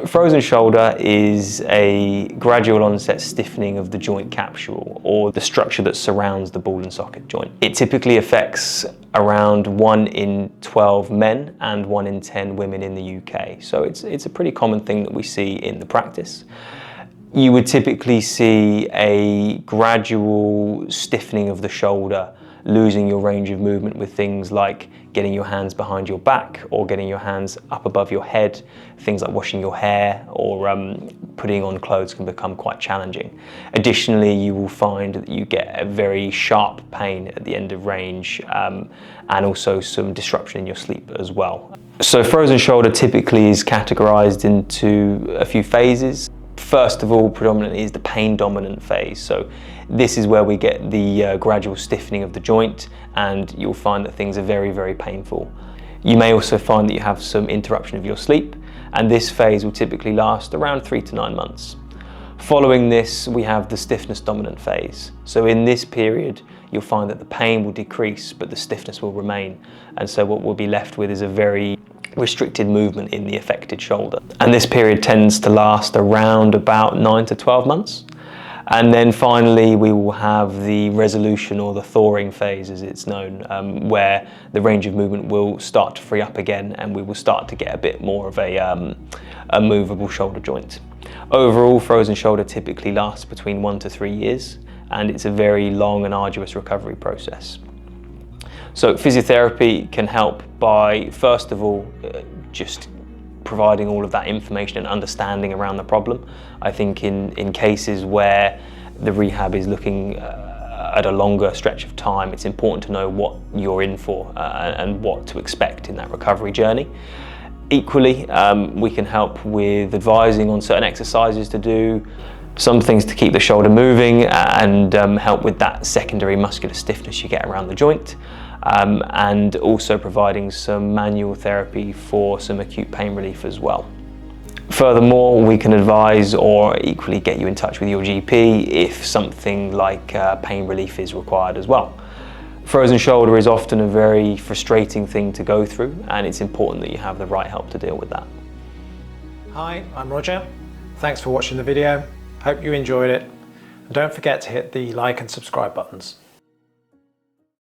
Frozen shoulder is a gradual onset stiffening of the joint capsule, or the structure that surrounds the ball and socket joint. It typically affects around 1 in 12 men and 1 in 10 women in the UK. So it's a pretty common thing that we see in the practice. You would typically see a gradual stiffening of the shoulder, losing your range of movement with things like getting your hands behind your back or getting your hands up above your head. Things like washing your hair or putting on clothes can become quite challenging. Additionally, you will find that you get a very sharp pain at the end of range and also some disruption in your sleep as well. So frozen shoulder typically is categorized into a few phases. First of all, predominantly is the pain dominant phase. So this is where we get the gradual stiffening of the joint, and you'll find that things are very, very painful. You may also find that you have some interruption of your sleep, and this phase will typically last around 3 to 9 months. Following this, we have the stiffness dominant phase. So in this period, you'll find that the pain will decrease, but the stiffness will remain. And so what we'll be left with is a very restricted movement in the affected shoulder. And this period tends to last around about 9 to 12 months. And then finally, we will have the resolution, or the thawing phase as it's known, where the range of movement will start to free up again and we will start to get a bit more of a movable shoulder joint. Overall, frozen shoulder typically lasts between 1 to 3 years, and it's a very long and arduous recovery process. So physiotherapy can help by, first of all, just providing all of that information and understanding around the problem. I think in cases where the rehab is looking at a longer stretch of time, it's important to know what you're in for and what to expect in that recovery journey. Equally, we can help with advising on certain exercises to do, some things to keep the shoulder moving and help with that secondary muscular stiffness you get around the joint. And also providing some manual therapy for some acute pain relief as well. Furthermore, we can advise or equally get you in touch with your GP if something like pain relief is required as well. Frozen shoulder is often a very frustrating thing to go through, and it's important that you have the right help to deal with that. Hi, I'm Roger. Thanks for watching the video. Hope you enjoyed it. And don't forget to hit the like and subscribe buttons.